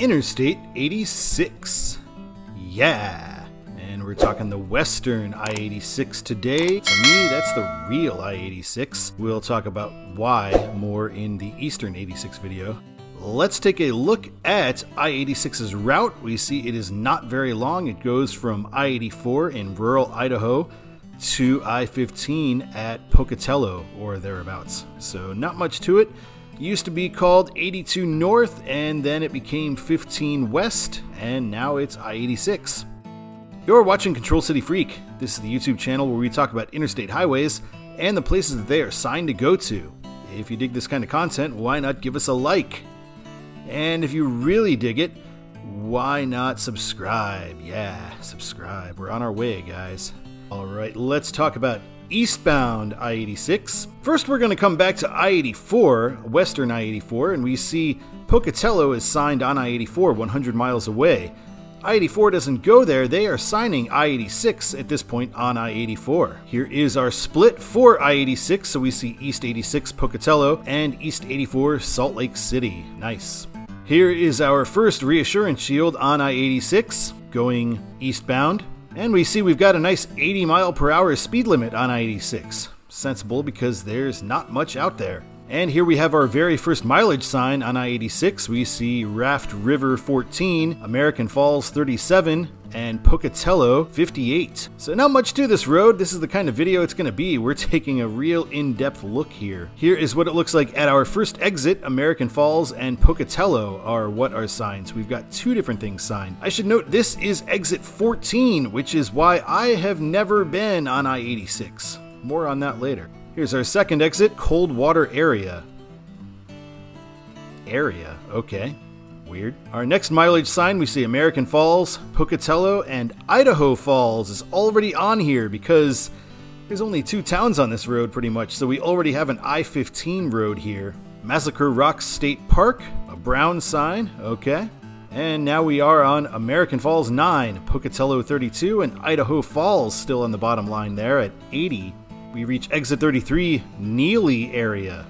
Interstate 86. Yeah. And we're talking the Western I-86 today. To me, that's the real I-86. We'll talk about why more in the Eastern 86 video. Let's take a look at I-86's route. We see it is not very long. It goes from I-84 in rural Idaho to I-15 at Pocatello or thereabouts. So not much to it. Used to be called 82 North, and then it became 15 West, and now it's I-86. You're watching Control City Freak. This is the YouTube channel where we talk about interstate highways and the places that they are signed to go to. If you dig this kind of content, why not give us a like? And if you really dig it, why not subscribe? Yeah, subscribe. We're on our way, guys. Alright, let's talk about eastbound I-86. First, we're going to come back to I-84, Western I-84, and we see Pocatello is signed on I-84 100 miles away. I-84 doesn't go there, they are signing I-86 at this point on I-84. Here is our split for I-86, so we see East 86 Pocatello and East 84 Salt Lake City. Nice. Here is our first reassurance shield on I-86 going eastbound. And we see we've got a nice 80 mile per hour speed limit on I-86. Sensible because there's not much out there. And here we have our very first mileage sign on I-86. We see Raft River 14, American Falls 37, and Pocatello 58. So not much to this road. This is the kind of video it's going to be. We're taking a real in-depth look here. Here is what it looks like at our first exit. American Falls and Pocatello are what are signed. So we've got two different things signed. I should note this is exit 14, which is why I have never been on I-86. More on that later. Here's our second exit, Coldwater area. Area, okay. Weird. Our next mileage sign, we see American Falls, Pocatello, and Idaho Falls is already on here because there's only two towns on this road pretty much, so we already have an I-15 road here. Massacre Rocks State Park, a brown sign, okay. And now we are on American Falls 9, Pocatello 32, and Idaho Falls still on the bottom line there at 80. We reach exit 33, Neely area.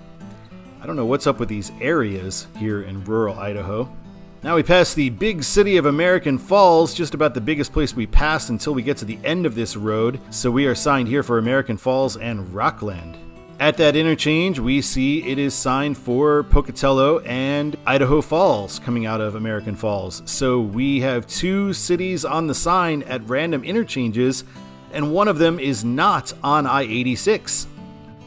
I don't know what's up with these areas here in rural Idaho. Now we pass the big city of American Falls, just about the biggest place we pass until we get to the end of this road. So we are signed here for American Falls and Rockland. At that interchange, we see it is signed for Pocatello and Idaho Falls coming out of American Falls. So we have two cities on the sign at random interchanges, and one of them is not on I-86.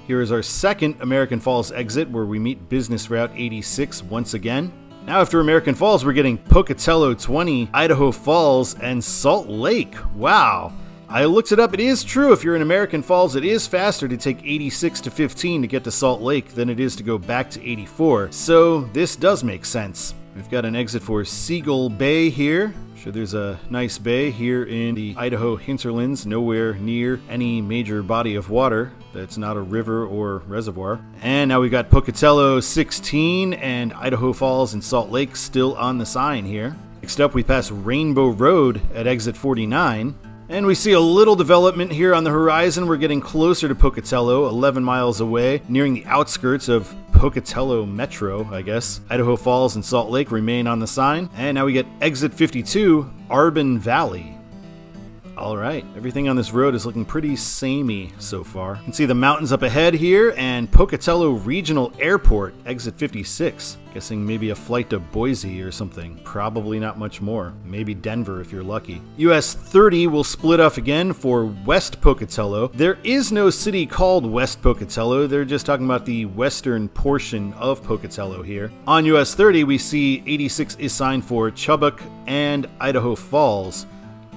Here is our second American Falls exit where we meet Business Route 86 once again. Now after American Falls, we're getting Pocatello 20, Idaho Falls, and Salt Lake. Wow. I looked it up. It is true if you're in American Falls, it is faster to take 86 to 15 to get to Salt Lake than it is to go back to 84. So this does make sense. We've got an exit for Seagull Bay here. Sure, there's a nice bay here in the Idaho hinterlands, nowhere near any major body of water that's not a river or reservoir. And now we got Pocatello 16 and Idaho Falls and Salt Lake still on the sign here. Next up, we pass Rainbow Road at exit 49. And we see a little development here on the horizon. We're getting closer to Pocatello, 11 miles away, nearing the outskirts of Pocatello Metro, I guess. Idaho Falls and Salt Lake remain on the sign. And now we get exit 52, Arbon Valley. Alright, everything on this road is looking pretty samey so far. You can see the mountains up ahead here, and Pocatello Regional Airport, exit 56. Guessing maybe a flight to Boise or something. Probably not much more. Maybe Denver if you're lucky. US 30 will split off again for West Pocatello. There is no city called West Pocatello. They're just talking about the western portion of Pocatello here. On US 30, we see 86 is signed for Chubbuck and Idaho Falls.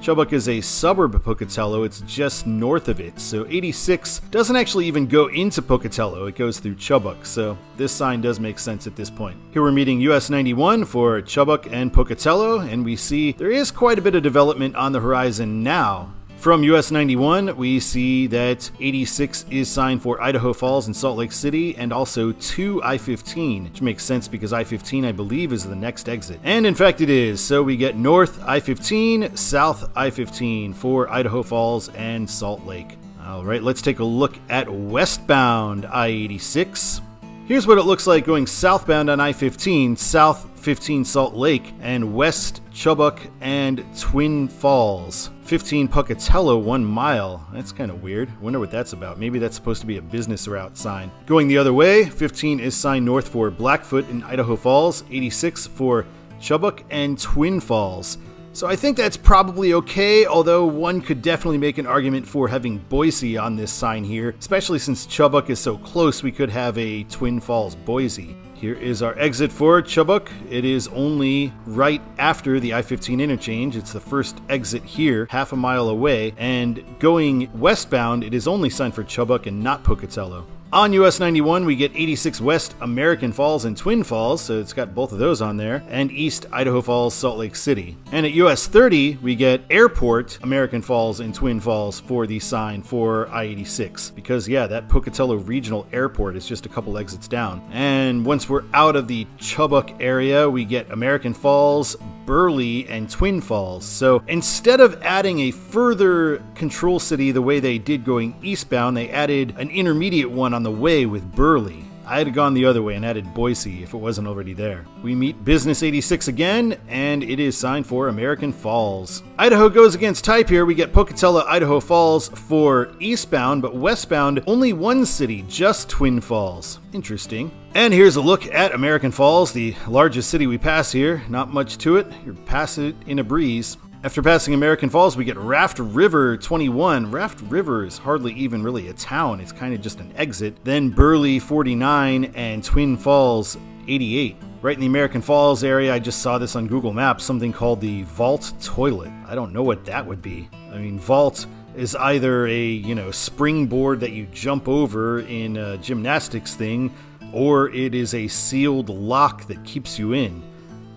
Chubbuck is a suburb of Pocatello, it's just north of it, so 86 doesn't actually even go into Pocatello, it goes through Chubbuck, so this sign does make sense at this point. Here we're meeting US 91 for Chubbuck and Pocatello, and we see there is quite a bit of development on the horizon now. From US 91, we see that 86 is signed for Idaho Falls and Salt Lake City, and also to I-15, which makes sense because I-15, I believe, is the next exit. And in fact it is, so we get North I-15, South I-15 for Idaho Falls and Salt Lake. Alright, let's take a look at westbound I-86. Here's what it looks like going southbound on I-15, south 15 Salt Lake, and west Chubbuck and Twin Falls. 15 Pocatello, 1 mile. That's kind of weird. Wonder what that's about. Maybe that's supposed to be a business route sign. Going the other way, 15 is signed north for Blackfoot in Idaho Falls, 86 for Chubbuck and Twin Falls. So I think that's probably okay, although one could definitely make an argument for having Boise on this sign here, especially since Chubbuck is so close we could have a Twin Falls Boise. Here is our exit for Chubbuck. It is only right after the I-15 interchange. It's the first exit here, half a mile away, and going westbound, it is only signed for Chubbuck and not Pocatello. On US 91, we get 86 West American Falls and Twin Falls, so it's got both of those on there, and East Idaho Falls, Salt Lake City. And at US 30, we get Airport American Falls and Twin Falls for the sign for I-86, because yeah, that Pocatello Regional Airport is just a couple exits down. And once we're out of the Chubbuck area, we get American Falls, Burley, and Twin Falls. So instead of adding a further control city the way they did going eastbound, they added an intermediate one on the way with Burley. I had gone the other way and added Boise if it wasn't already there. We meet Business 86 again, and it is signed for American Falls. Idaho goes against type here. We get Pocatello, Idaho Falls for eastbound, but westbound, only one city, just Twin Falls. Interesting. And here's a look at American Falls, the largest city we pass here. Not much to it. You pass it in a breeze. After passing American Falls, we get Raft River 21. Raft River is hardly even really a town. It's kind of just an exit. Then Burley 49 and Twin Falls 88. Right in the American Falls area, I just saw this on Google Maps, something called the Vault Toilet. I don't know what that would be. I mean, vault is either a, springboard that you jump over in a gymnastics thing, or it is a sealed lock that keeps you in.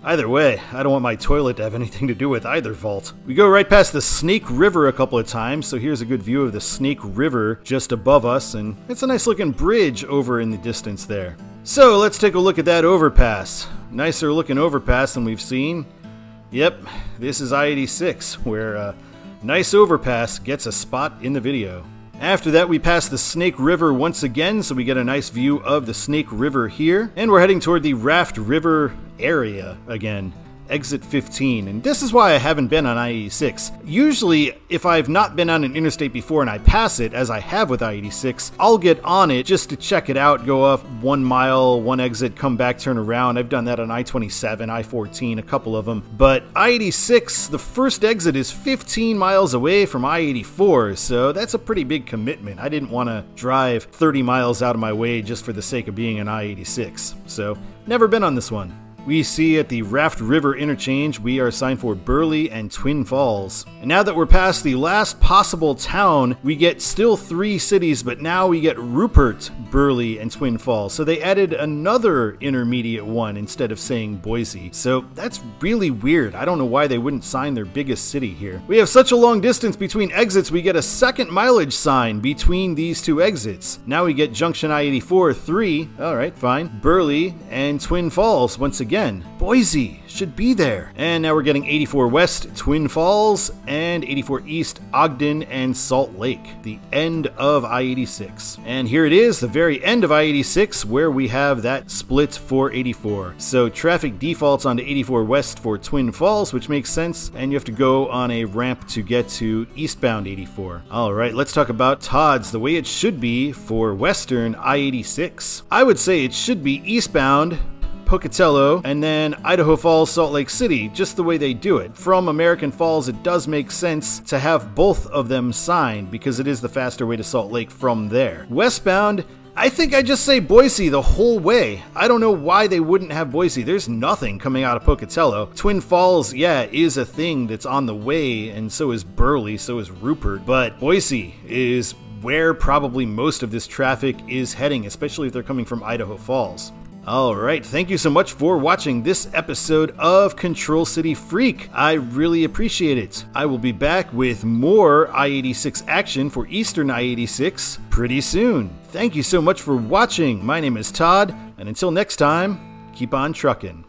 Either way, I don't want my toilet to have anything to do with either vault. We go right past the Snake River a couple of times, so here's a good view of the Snake River just above us, and it's a nice looking bridge over in the distance there. So let's take a look at that overpass. Nicer looking overpass than we've seen. Yep, this is I-86, where a nice overpass gets a spot in the video. After that, we pass the Snake River once again, so we get a nice view of the Snake River here. And we're heading toward the Raft River area again. Exit 15, and this is why I haven't been on I-86. Usually, if I've not been on an interstate before and I pass it, as I have with I-86, I'll get on it just to check it out, go up 1 mile, one exit, come back, turn around. I've done that on I-27, I-14, a couple of them. But I-86, the first exit is 15 miles away from I-84, so that's a pretty big commitment. I didn't want to drive 30 miles out of my way just for the sake of being on I-86, so never been on this one. We see at the Raft River interchange, we are assigned for Burley and Twin Falls. And now that we're past the last possible town, we get still 3 cities, but now we get Rupert, Burley, and Twin Falls. So they added another intermediate one instead of saying Boise. So that's really weird. I don't know why they wouldn't sign their biggest city here. We have such a long distance between exits, we get a second mileage sign between these 2 exits. Now we get Junction I-84 3, alright, fine, Burley, and Twin Falls once again. Boise should be there. And now we're getting 84 West, Twin Falls, and 84 East, Ogden and Salt Lake, the end of I-86. And here it is, the very end of I-86, where we have that split for 84. So traffic defaults onto 84 West for Twin Falls, which makes sense, and you have to go on a ramp to get to eastbound 84. Alright, let's talk about TODS, the way it should be for western I-86. I would say it should be eastbound Pocatello, and then Idaho Falls, Salt Lake City, just the way they do it. From American Falls, it does make sense to have both of them signed because it is the faster way to Salt Lake from there. Westbound, I think I just say Boise the whole way. I don't know why they wouldn't have Boise. There's nothing coming out of Pocatello. Twin Falls, yeah, is a thing that's on the way, and so is Burley, so is Rupert, but Boise is where probably most of this traffic is heading, especially if they're coming from Idaho Falls. Alright, thank you so much for watching this episode of Control City Freak. I really appreciate it. I will be back with more I-86 action for Eastern I-86 pretty soon. Thank you so much for watching. My name is Todd, and until next time, keep on trucking.